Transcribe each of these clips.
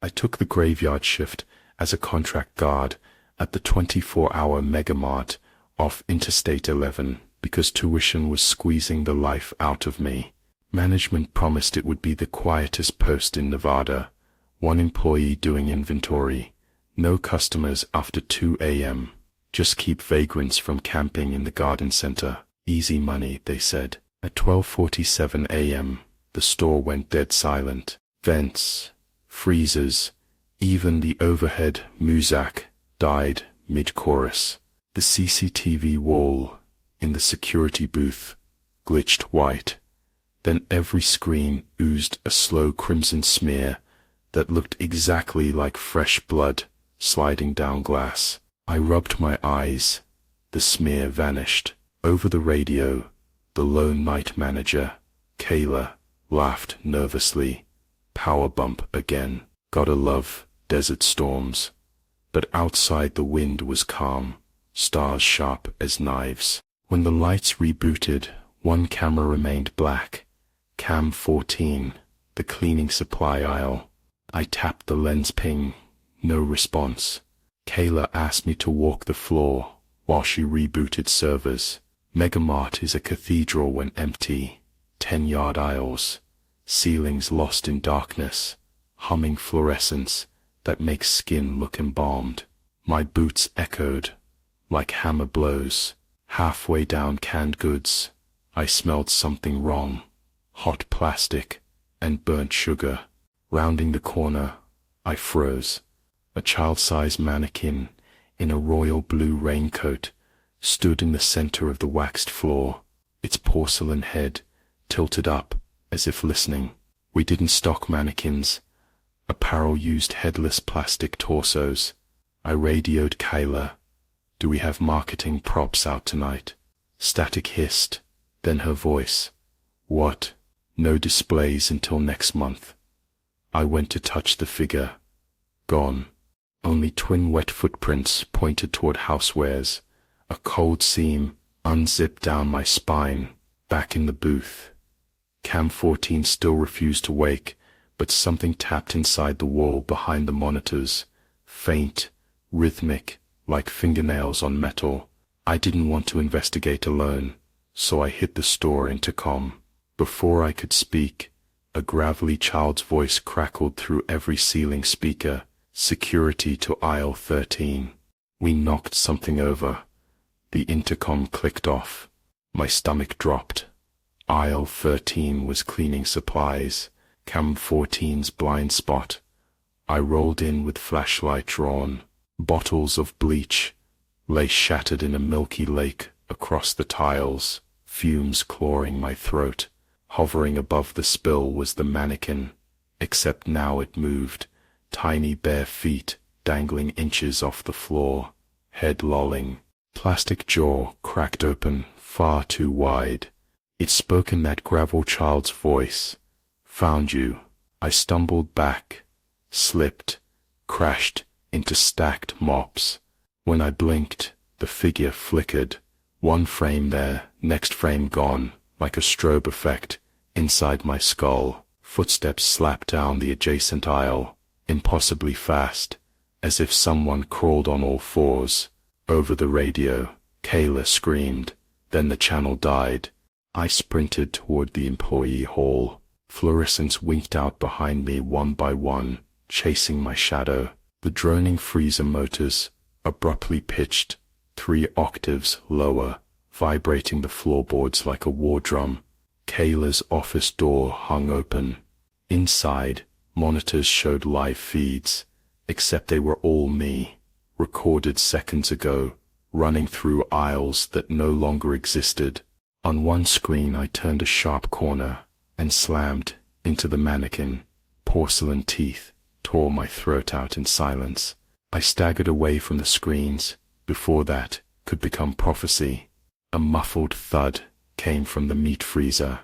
I took the graveyard shift as a contract guard at the 24-hour Megamart off Interstate 11 because tuition was squeezing the life out of me. Management promised it would be the quietest post in Nevada. One employee doing inventory. No customers after 2 a.m. Just keep vagrants from camping in the garden center. Easy money, they said. At 12:47 a.m., the store went dead silent. Vents, freezers, even the overhead muzak died mid-chorus. The CCTV wall in the security booth glitched white. Then every screen oozed a slow crimson smear that looked exactly like fresh blood sliding down glass. I rubbed my eyes. The smear vanished. Over the radio, the lone night manager, Kayla, laughed nervously. Power bump again. Gotta love desert storms. But outside the wind was calm, stars sharp as knives. When the lights rebooted, one camera remained black. Cam 14, the cleaning supply aisle. I tapped the lens ping. No response. Kayla asked me to walk the floor while she rebooted servers. Megamart is a cathedral when empty. 10-yard aisles. Ceilings lost in darkness. Humming fluorescence that makes skin look embalmed. My boots echoed like hammer blows. Halfway down canned goods, I smelled something wrong. Hot plastic and burnt sugar. Rounding the corner, I froze. A child-sized mannequin in a royal blue raincoat stood in the center of the waxed floor, its porcelain head tilted up as if listening. We didn't stock mannequins. Apparel used headless plastic torsos. I radioed Kayla. Do we have marketing props out tonight? Static hissed, then her voice. What? No displays until next month. I went to touch the figure. Gone. Only twin wet footprints pointed toward housewares. A cold seam unzipped down my spine. Back in the booth. Cam 14 still refused to wake, but something tapped inside the wall behind the monitors. Faint, rhythmic, like fingernails on metal. I didn't want to investigate alone, so I hit the store intercom. Before I could speak, a gravelly child's voice crackled through every ceiling speaker. Security to aisle 13. We knocked something over. The intercom clicked off. My stomach dropped. Aisle 13 was cleaning supplies. Cam 14's blind spot. I rolled in with flashlight drawn. Bottles of bleach lay shattered in a milky lake across the tiles, fumes clawing my throat. Hovering above the spill was the mannequin, except now it moved. Tiny bare feet dangling inches off the floor, head lolling. Plastic jaw cracked open far too wide. It spoke in that gravel child's voice. Found you. I stumbled back, slipped, crashed into stacked mops. When I blinked, the figure flickered. One frame there, next frame gone, like a strobe effect. Inside my skull, footsteps slapped down the adjacent aisle. Impossibly fast, as if someone crawled on all fours. Over the radio, Kayla screamed, then the channel died. I sprinted toward the employee hall. Fluorescents winked out behind me one by one, chasing my shadow. The droning freezer motors abruptly pitched 3 octaves lower, vibrating the floorboards like a war drum. Kayla's office door hung open. Inside, monitors showed live feeds, except they were all me, recorded seconds ago, running through aisles that no longer existed. On one screen I turned a sharp corner and slammed into the mannequin. Porcelain teeth tore my throat out in silence. I staggered away from the screens before that could become prophecy. A muffled thud came from the meat freezer.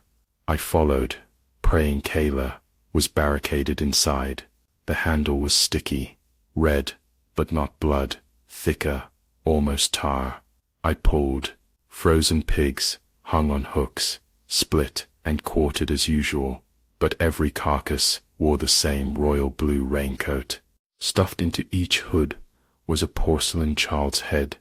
I followed, praying Kayla was barricaded inside. The handle was sticky, red, but not blood, thicker, almost tar. I pulled. Frozen pigs hung on hooks, split and quartered as usual, but every carcass wore the same royal blue raincoat. Stuffed into each hood was a porcelain child's head,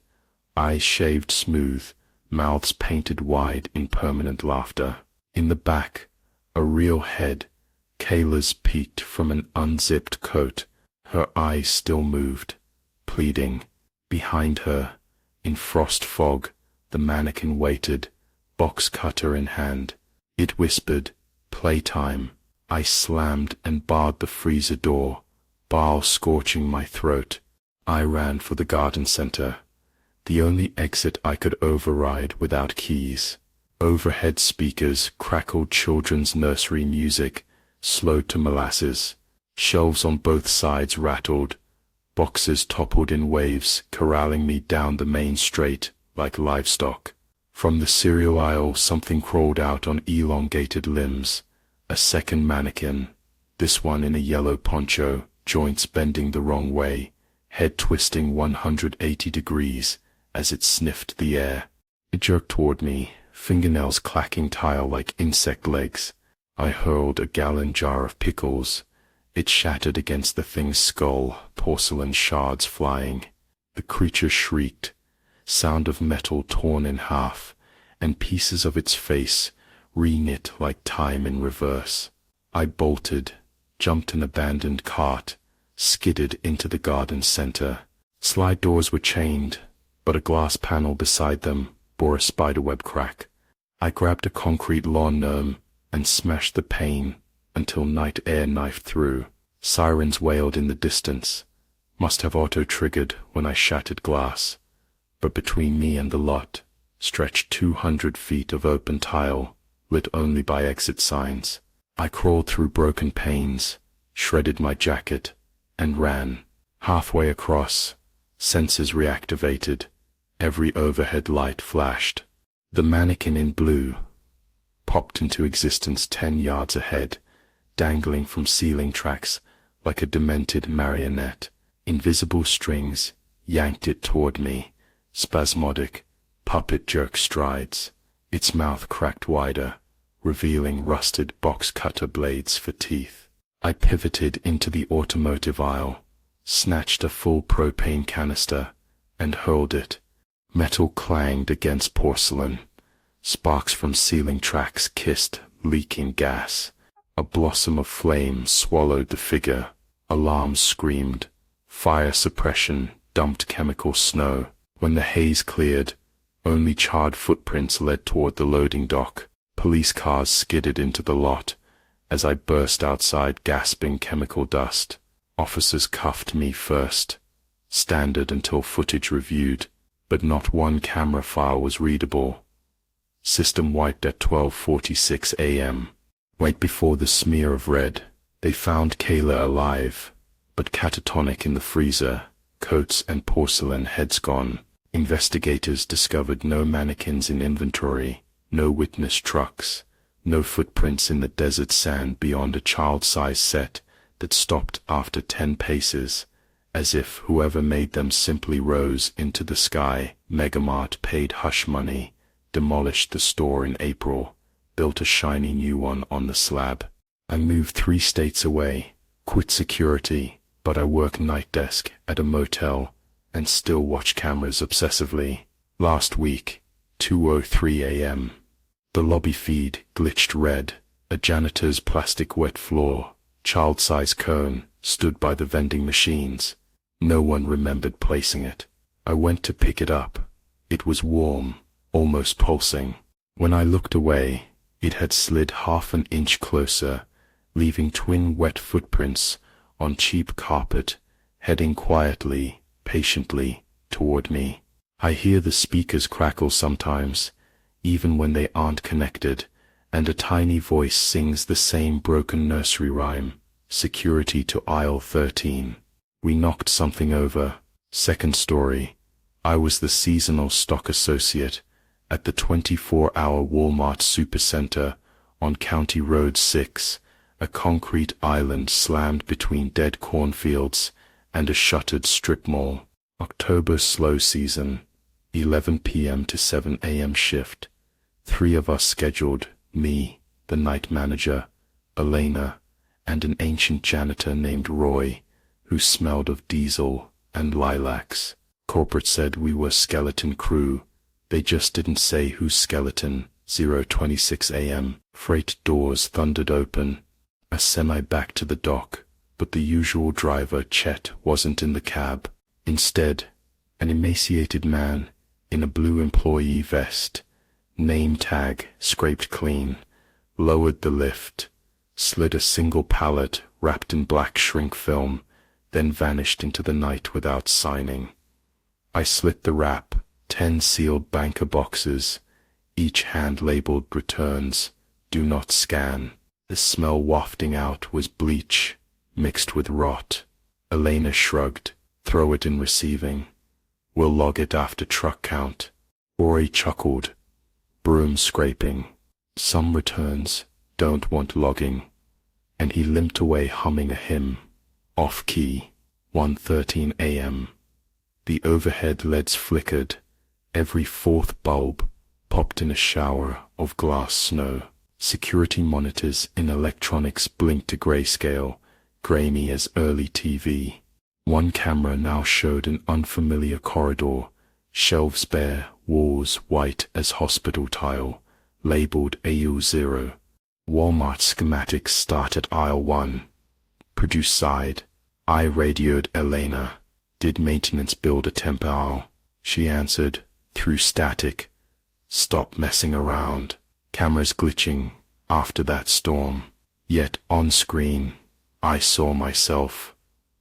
eyes shaved smooth, mouths painted wide in permanent laughter. In the back, a real head, Kayla's, peeked from an unzipped coat. Her eyes still moved, pleading. Behind her, in frost fog, the mannequin waited, box cutter in hand. It whispered, "Playtime." I slammed and barred the freezer door, bile scorching my throat. I ran for the garden center, the only exit I could override without keys. Overhead speakers crackled children's nursery music, slowed to molasses. Shelves on both sides rattled. Boxes toppled in waves, corralling me down the main straight like livestock. From the cereal aisle something crawled out on elongated limbs. A second mannequin, this one in a yellow poncho, joints bending the wrong way, head twisting 180 degrees as it sniffed the air. It jerked toward me, fingernails clacking tile like insect legs. I hurled a gallon jar of pickles. It shattered against the thing's skull, porcelain shards flying. The creature shrieked, sound of metal torn in half, and pieces of its face re-knit like time in reverse. I bolted, jumped an abandoned cart, skidded into the garden center. Slide doors were chained, but a glass panel beside them bore a spiderweb crack. I grabbed a concrete lawn gnome and smashed the pane until night air knifed through. Sirens wailed in the distance. Must have auto-triggered when I shattered glass. But between me and the lot stretched 200 feet of open tile, lit only by exit signs. I crawled through broken panes, shredded my jacket, and ran. Halfway across, sensors reactivated. Every overhead light flashed. The mannequin in blue popped into existence 10 yards ahead, dangling from ceiling tracks like a demented marionette. Invisible strings yanked it toward me, spasmodic, puppet jerk strides. Its mouth cracked wider, revealing rusted box cutter blades for teeth. I pivoted into the automotive aisle, snatched a full propane canister, and hurled it. Metal clanged against porcelain. Sparks from ceiling tracks kissed, leaking gas. A blossom of flame swallowed the figure. Alarms screamed. Fire suppression dumped chemical snow. When the haze cleared, only charred footprints led toward the loading dock. Police cars skidded into the lot as I burst outside gasping chemical dust. Officers cuffed me first. Standard until footage reviewed, but not one camera file was readable. System wiped at 12:46 a.m. Right before the smear of red, they found Kayla alive, but catatonic in the freezer, coats and porcelain heads gone. Investigators discovered no mannequins in inventory, no witness trucks, no footprints in the desert sand beyond a child-sized set that stopped after 10 paces, as if whoever made them simply rose into the sky. Megamart paid hush money, demolished the store in April, built a shiny new one on the slab. I moved 3 states away, quit security, but I work night desk at a motel and still watch cameras obsessively. Last week, 2:03 a.m. The lobby feed glitched red. A janitor's plastic wet floor, child-sized cone, stood by the vending machines. No one remembered placing it. I went to pick it up. It was warm, almost pulsing. When I looked away, it had slid half an inch closer, leaving twin wet footprints on cheap carpet, heading quietly, patiently, toward me. I hear the speakers crackle sometimes, even when they aren't connected, and a tiny voice sings the same broken nursery rhyme, security to aisle 13. We knocked something over. Second story. I was the seasonal stock associate at the 24-hour Walmart Supercenter on County Road 6, a concrete island slammed between dead cornfields and a shuttered strip mall. October slow season, 11 p.m. to 7 a.m. shift. 3 of us scheduled, me, the night manager, Elena, and an ancient janitor named Roy, who smelled of diesel and lilacs. Corporate said we were skeleton crew. They just didn't say whose skeleton. 0:26 a.m. Freight doors thundered open. A semi back to the dock, but the usual driver, Chet, wasn't in the cab. Instead, an emaciated man in a blue employee vest, name tag scraped clean, lowered the lift, slid a single pallet wrapped in black shrink film, then vanished into the night without signing. I slit the wrap, 10 sealed banker boxes, each hand-labeled returns, do not scan. The smell wafting out was bleach, mixed with rot. Elena shrugged, throw it in receiving. We'll log it after truck count. Rory chuckled, broom scraping. Some returns don't want logging. And he limped away humming a hymn. Off key, 1:13 a.m. The overhead LEDs flickered. Every fourth bulb popped in a shower of glass snow. Security monitors in electronics blinked to grayscale, grainy as early TV. One camera now showed an unfamiliar corridor, shelves bare, walls white as hospital tile, labeled AU0. Walmart schematics start at aisle 1. Produce side. I radioed Elena. Did maintenance build a temp aisle? She answered, through static. Stop messing around. Cameras glitching after that storm. Yet on screen, I saw myself,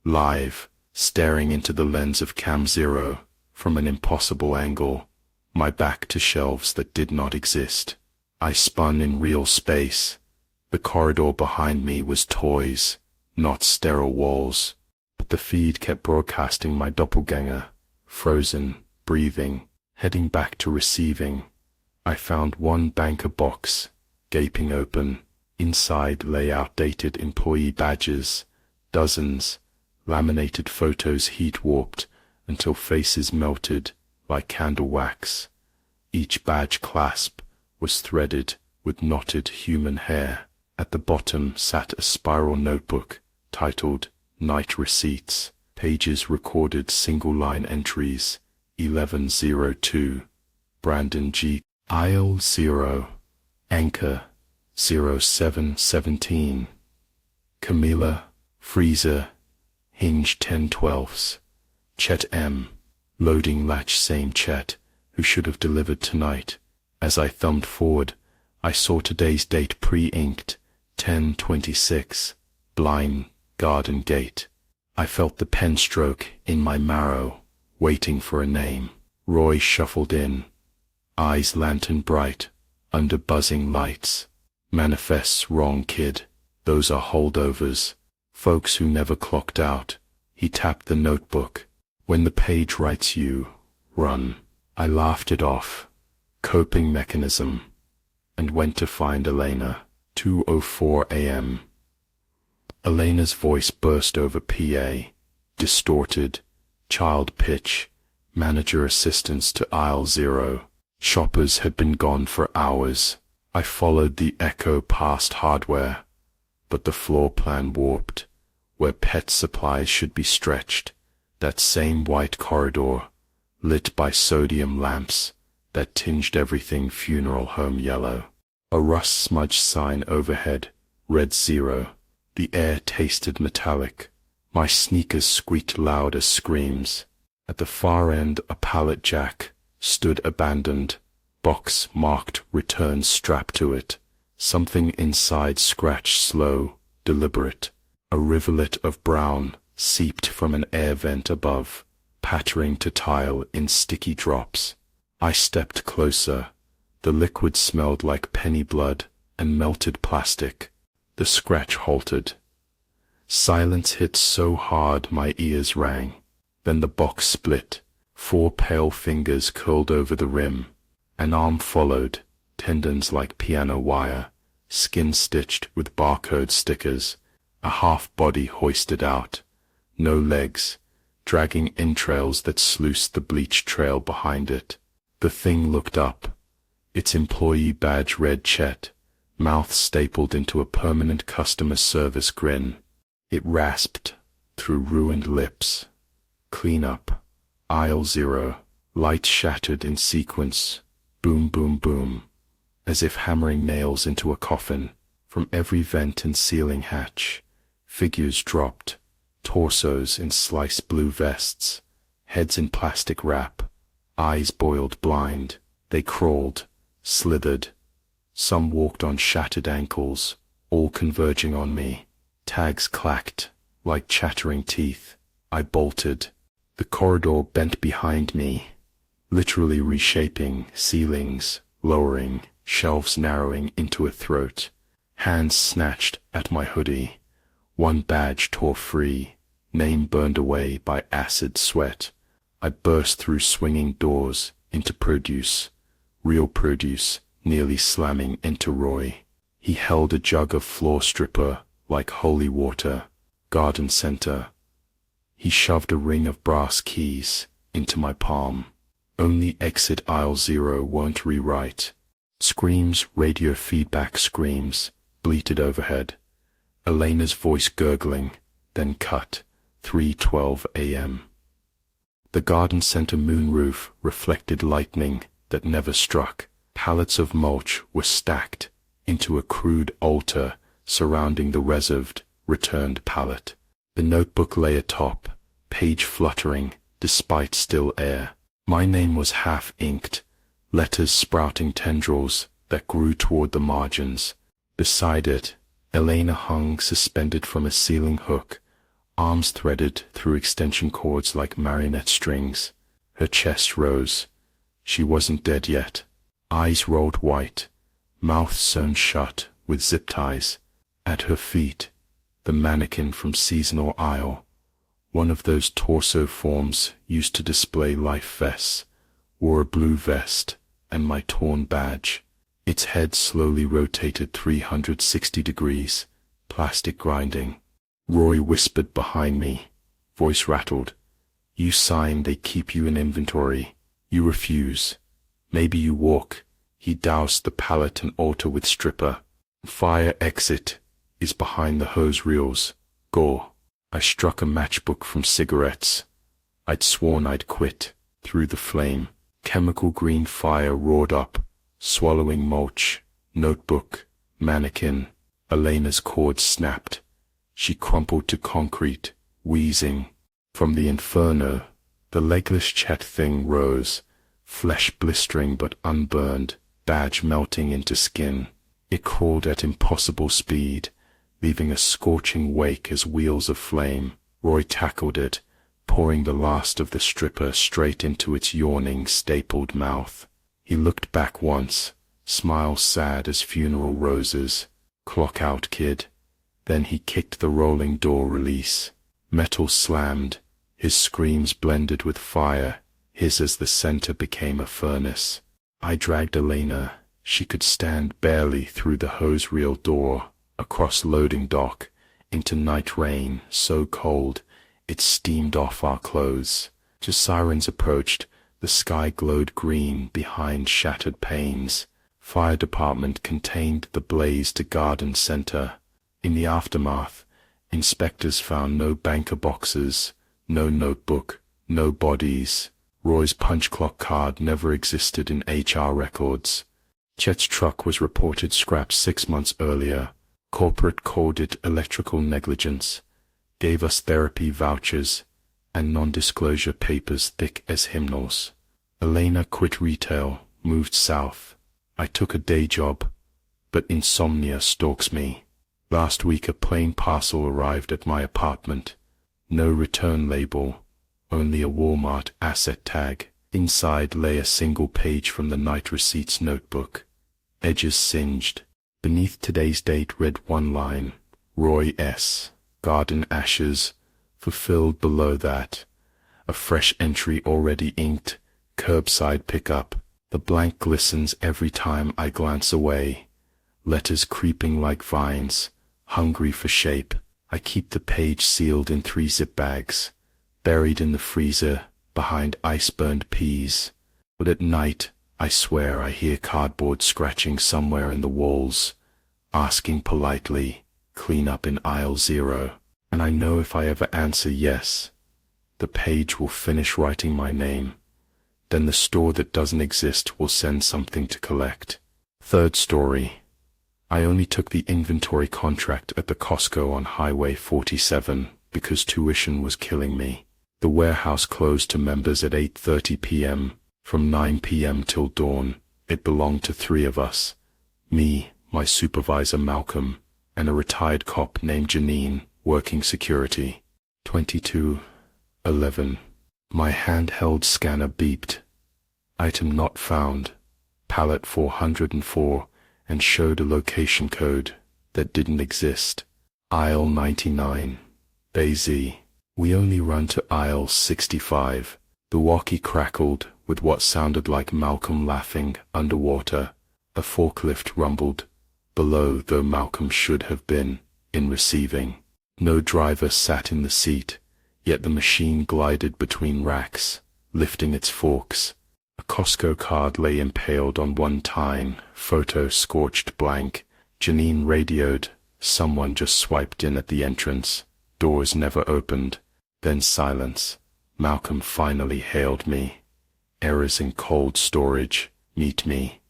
live, staring into the lens of Cam 0, from an impossible angle, my back to shelves that did not exist. I spun in real space. The corridor behind me was toys, not sterile walls. But the feed kept broadcasting my doppelganger, frozen, breathing, heading back to receiving. I found one banker box, gaping open. Inside lay outdated employee badges, dozens, laminated photos heat-warped until faces melted like candle wax. Each badge clasp was threaded with knotted human hair. At the bottom sat a spiral notebook titled Night Receipts. Pages recorded single-line entries. 1102. Brandon G. Aisle 0. Anchor 0717. Camilla, freezer, hinge 10/12. Chet M. Loading latch same Chet, who should have delivered tonight. As I thumbed forward, I saw today's date pre-inked, 10/26, Blind Garden Gate. I felt the pen stroke in my marrow, waiting for a name. Roy shuffled in, eyes lantern bright, under buzzing lights. Manifests wrong, kid. Those are holdovers. Folks who never clocked out. He tapped the notebook. When the page writes you, run. I laughed it off. Coping mechanism. And went to find Elena. 2:04 a.m. Elena's voice burst over PA. Distorted. Child pitch. Manager assistance to aisle 0. Shoppers had been gone for hours. I followed the echo past hardware, but the floor plan warped, where pet supplies should be stretched. That same white corridor, lit by sodium lamps that tinged everything funeral home yellow. A rust-smudged sign overhead, read 0. The air tasted metallic. My sneakers squeaked loud as screams. At the far end, a pallet jack stood abandoned, box marked return strapped to it. Something inside scratched slow, deliberate. A rivulet of brown seeped from an air vent above, pattering to tile in sticky drops. I stepped closer. The liquid smelled like penny blood and melted plastic. The scratch halted. Silence hit so hard my ears rang. Then the box split. 4 pale fingers curled over the rim. An arm followed, tendons like piano wire, skin stitched with barcode stickers. A half body hoisted out. No legs, dragging entrails that sluiced the bleach trail behind it. The thing looked up. Its employee badge read Chet, mouth stapled into a permanent customer service grin. It rasped through ruined lips. Clean up. Aisle 0. Lights shattered in sequence. Boom, boom, boom. As if hammering nails into a coffin. From every vent and ceiling hatch, figures dropped. Torsos in sliced blue vests. Heads in plastic wrap. Eyes boiled blind. They crawled. Slithered. Some walked on shattered ankles, all converging on me. Tags clacked, like chattering teeth. I bolted. The corridor bent behind me, literally reshaping, ceilings lowering, shelves narrowing into a throat. Hands snatched at my hoodie. One badge tore free, name burned away by acid sweat. I burst through swinging doors into produce, real produce, nearly slamming into Roy. He held a jug of floor stripper like holy water. Garden center. He shoved a ring of brass keys into my palm. Only exit aisle 0 won't rewrite. Screams, radio feedback screams, bleated overhead. Elena's voice gurgling, then cut. 3:12 a.m. The garden center moonroof reflected lightning that never struck. Pallets of mulch were stacked into a crude altar surrounding the reserved, returned pallet. The notebook lay atop, page fluttering despite still air. My name was half-inked, letters sprouting tendrils that grew toward the margins. Beside it, Elena hung suspended from a ceiling hook, arms threaded through extension cords like marionette strings. Her chest rose. She wasn't dead yet. Eyes rolled white, mouth sewn shut with zip ties. At her feet, the mannequin from Seasonal Aisle, one of those torso forms used to display life vests, wore a blue vest and my torn badge. Its head slowly rotated 360 degrees, plastic grinding. Roy whispered behind me, voice rattled. You sign, they keep you in inventory. You refuse. Maybe you walk. He doused the pallet and altar with stripper. Fire exit is behind the hose reels. Gore. I struck a matchbook from cigarettes. I'd sworn I'd quit. Through the flame, chemical green fire roared up, swallowing mulch, notebook, mannequin. Elena's cord snapped. She crumpled to concrete, wheezing. From the inferno, the legless Chet thing rose, flesh blistering but unburned, badge melting into skin. It crawled at impossible speed, leaving a scorching wake as wheels of flame. Roy tackled it, pouring the last of the stripper straight into its yawning, stapled mouth. He looked back once, smile sad as funeral roses. Clock out, kid. Then he kicked the rolling door release. Metal slammed, his screams blended with fire, his as the center became a furnace. I dragged Elena. She could stand barely through the hose reel door, across loading dock, into night rain so cold it steamed off our clothes. As sirens approached, the sky glowed green behind shattered panes. Fire department contained the blaze to garden center. In the aftermath, inspectors found no banker boxes, no notebook, no bodies. Roy's punch clock card never existed in HR records. Chet's truck was reported scrapped 6 months earlier. Corporate called it electrical negligence, gave us therapy vouchers, and non-disclosure papers thick as hymnals. Elena quit retail, moved south. I took a day job, but insomnia stalks me. Last week a plain parcel arrived at my apartment. No return label, only a Walmart asset tag. Inside lay a single page from the night receipts notebook, edges singed. Beneath today's date read one line, Roy S. Garden ashes. Fulfilled below that, a fresh entry already inked, curbside pickup. The blank glistens every time I glance away. Letters creeping like vines, hungry for shape. I keep the page sealed in 3 zip bags, buried in the freezer behind ice-burned peas. But at night, I swear I hear cardboard scratching somewhere in the walls. asking politely, "Clean up in aisle 0. And I know if I ever answer yes, the page will finish writing my name. Then the store that doesn't exist will send something to collect." Third story. I only took the inventory contract at the Costco on Highway 47 because tuition was killing me. The warehouse closed to members at 8:30 p.m. From 9 p.m. till dawn, it belonged to 3 of us. Me, my supervisor Malcolm, and a retired cop named Janine, working security. 22:11. My handheld scanner beeped. Item not found. Pallet 404, and showed a location code that didn't exist. Aisle 99. Bay Z. We only run to aisle 65. The walkie crackled with what sounded like Malcolm laughing underwater. A forklift rumbled below, though Malcolm should have been in receiving. No driver sat in the seat, yet the machine glided between racks, lifting its forks. A Costco card lay impaled on one tine, photo scorched blank. Janine radioed. Someone just swiped in at the entrance. Doors never opened. Then silence. Malcolm finally hailed me. Errors in cold storage. Meet me.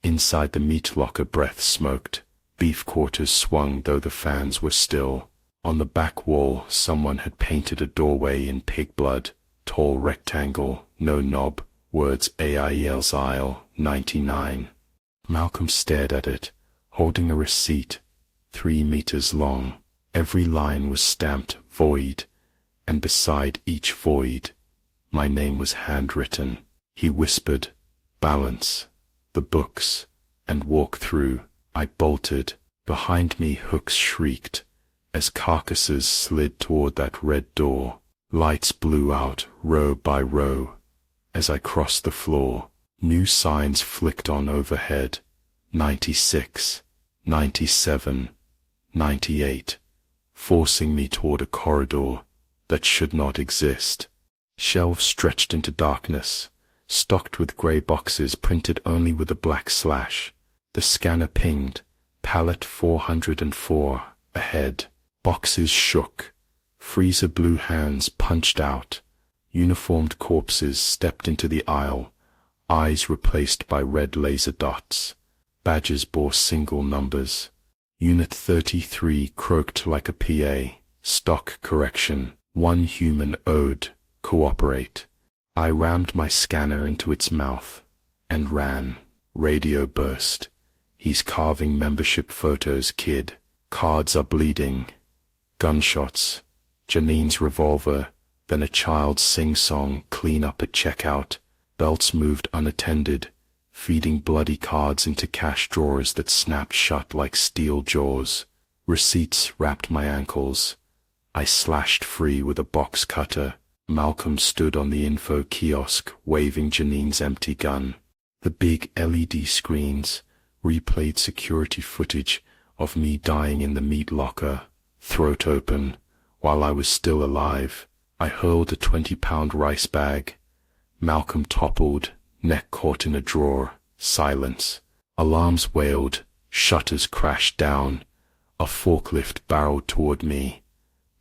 Inside the meat locker, breath smoked. Beef quarters swung though the fans were still. On the back wall, someone had painted a doorway in pig blood. Tall rectangle, no knob. Words AIEL's aisle 99. Malcolm stared at it, holding a receipt, 3 meters long. Every line was stamped void, and beside each void, my name was handwritten. He whispered, "Balance the books and walk through." I bolted. Behind me, hooks shrieked as carcasses slid toward that red door. Lights blew out row by row. As I crossed the floor, new signs flicked on overhead. 96, 97, 98, forcing me toward a corridor that should not exist. Shelves stretched into darkness, stocked with gray boxes printed only with a black slash. The scanner pinged. Pallet 404 ahead. Boxes shook. Freezer blue hands punched out. Uniformed corpses stepped into the aisle, eyes replaced by red laser dots. Badges bore single numbers. Unit 33 croaked like a PA. Stock correction. 1 human owed. Cooperate. I rammed my scanner into its mouth and ran. Radio burst. "He's carving membership photos, kid. Cards are bleeding." Gunshots. Janine's revolver. Then a child's sing-song, "Clean up at checkout." Belts moved unattended, feeding bloody cards into cash drawers that snapped shut like steel jaws. Receipts wrapped my ankles. I slashed free with a box cutter. Malcolm stood on the info kiosk, waving Janine's empty gun. The big LED screens replayed security footage of me dying in the meat locker, throat open, while I was still alive. I hurled a 20-pound rice bag. Malcolm toppled, neck caught in a drawer. Silence. Alarms wailed. Shutters crashed down. A forklift barreled toward me.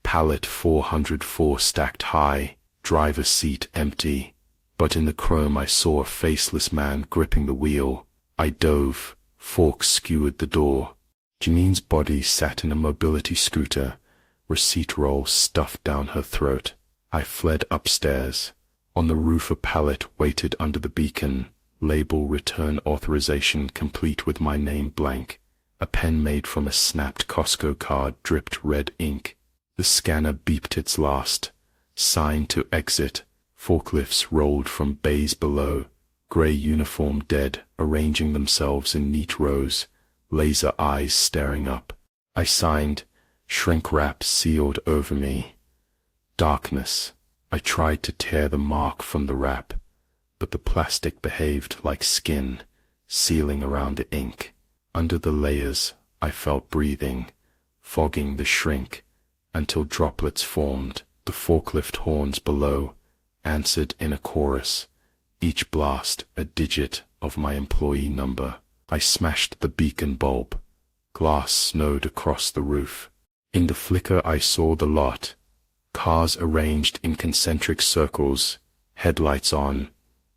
Pallet 404 stacked high, driver's seat empty. But in the chrome I saw a faceless man gripping the wheel. I dove. Forks skewered the door. Janine's body sat in a mobility scooter, receipt roll stuffed down her throat. I fled upstairs. On the roof a pallet waited under the beacon, label return authorization complete with my name blank. A pen made from a snapped Costco card dripped red ink. The scanner beeped its last. Sign to exit. Forklifts rolled from bays below. Gray uniform dead, arranging themselves in neat rows. Laser eyes staring up. I signed. Shrink wrap sealed over me. Darkness. I tried to tear the mark from the wrap, but the plastic behaved like skin, sealing around the ink. Under the layers, I felt breathing, fogging the shrink, until droplets formed. The forklift horns below answered in a chorus, each blast a digit of my employee number. I smashed the beacon bulb. Glass snowed across the roof. In the flicker I saw the lot. Cars arranged in concentric circles, headlights on,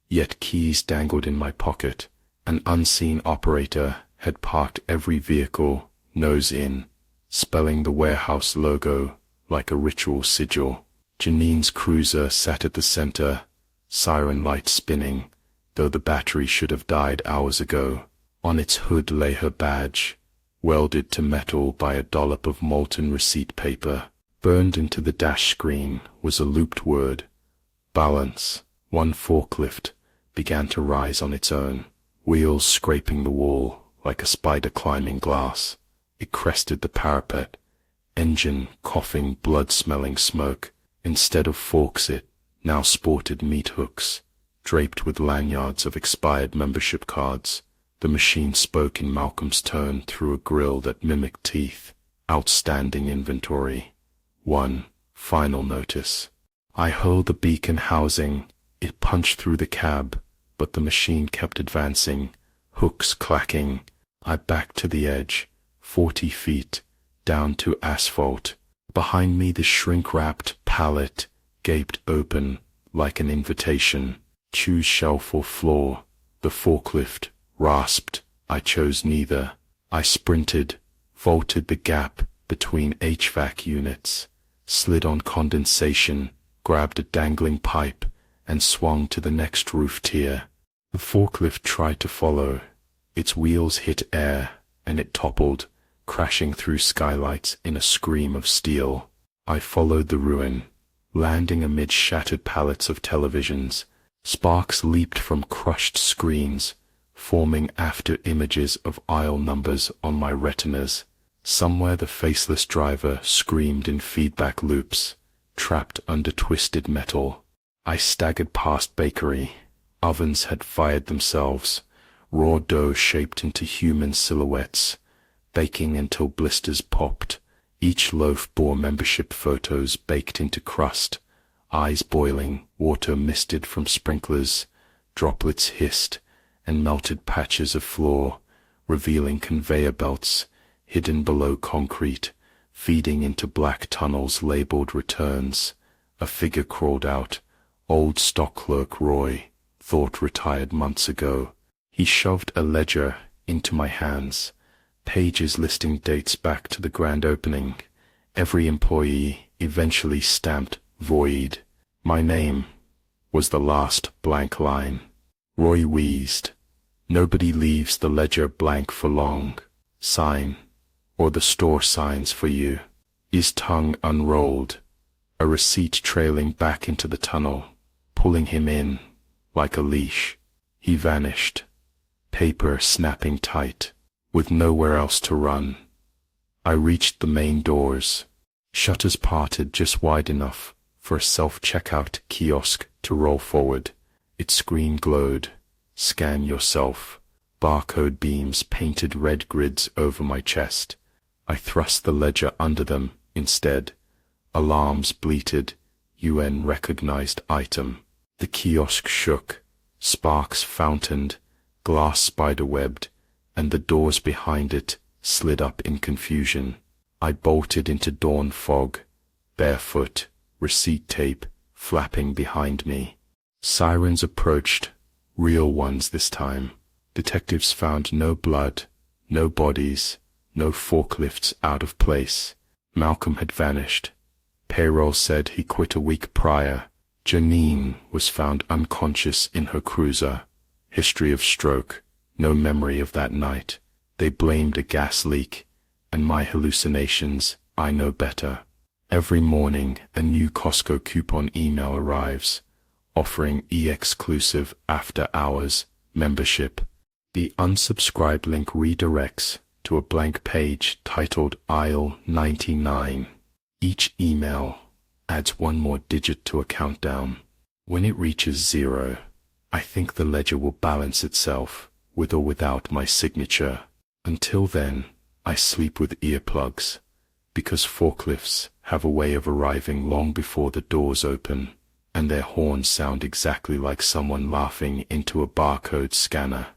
yet keys dangled in my pocket. An unseen operator had parked every vehicle, nose in, spelling the warehouse logo like a ritual sigil. Janine's cruiser sat at the center, siren light spinning, though the battery should have died hours ago. On its hood lay her badge, welded to metal by a dollop of molten receipt paper. Burned into the dash screen was a looped word, balance. One forklift began to rise on its own, wheels scraping the wall like a spider climbing glass. It crested the parapet, engine coughing blood-smelling smoke. Instead of forks it now sported meat hooks, draped with lanyards of expired membership cards. The machine spoke in Malcolm's tone through a grill that mimicked teeth. Outstanding inventory. One final notice. I hurled the beacon housing. It punched through the cab, but the machine kept advancing, hooks clacking. I backed to the edge, 40 feet, down to asphalt. Behind me the shrink-wrapped pallet gaped open like an invitation. Choose shelf or floor. The forklift rasped. I chose neither. I sprinted, vaulted the gap between HVAC units, slid on condensation, grabbed a dangling pipe, and swung to the next roof tier. The forklift tried to follow. Its wheels hit air, and it toppled, crashing through skylights in a scream of steel. I followed the ruin, landing amid shattered pallets of televisions. Sparks leaped from crushed screens, forming after images of aisle numbers on my retinas. Somewhere the faceless driver screamed in feedback loops, trapped under twisted metal. I staggered past bakery. Ovens had fired themselves, raw dough shaped into human silhouettes, baking until blisters popped. Each loaf bore membership photos baked into crust, eyes boiling, water misted from sprinklers, droplets hissed, and melted patches of floor, revealing conveyor belts hidden below concrete, feeding into black tunnels labeled returns. A figure crawled out, old stock clerk Roy, thought retired months ago. He shoved a ledger into my hands, pages listing dates back to the grand opening. Every employee eventually stamped void. My name was the last blank line. Roy wheezed. Nobody leaves the ledger blank for long. Sign, or the store signs for you. His tongue unrolled, a receipt trailing back into the tunnel, pulling him in like a leash. He vanished, paper snapping tight, with nowhere else to run. I reached the main doors. Shutters parted just wide enough for a self-checkout kiosk to roll forward. Its screen glowed. Scan yourself. Barcode beams painted red grids over my chest. I thrust the ledger under them instead. Alarms bleated. UN recognized item. The kiosk shook. Sparks fountained. Glass spider-webbed, and the doors behind it slid up in confusion. I bolted into dawn fog, barefoot, receipt tape flapping behind me. Sirens approached, real ones this time. Detectives found no blood, no bodies, no forklifts out of place. Malcolm had vanished. Payroll said he quit a week prior. Janine was found unconscious in her cruiser. History of stroke, no memory of that night. They blamed a gas leak, and my hallucinations, I know better. Every morning a new Costco coupon email arrives, offering e-exclusive after-hours membership. The unsubscribed link redirects to a blank page titled Aisle 99. Each email adds one more digit to a countdown. When it reaches 0, I think the ledger will balance itself, with or without my signature. Until then, I sleep with earplugs, because forklifts have a way of arriving long before the doors open, and their horns sound exactly like someone laughing into a barcode scanner.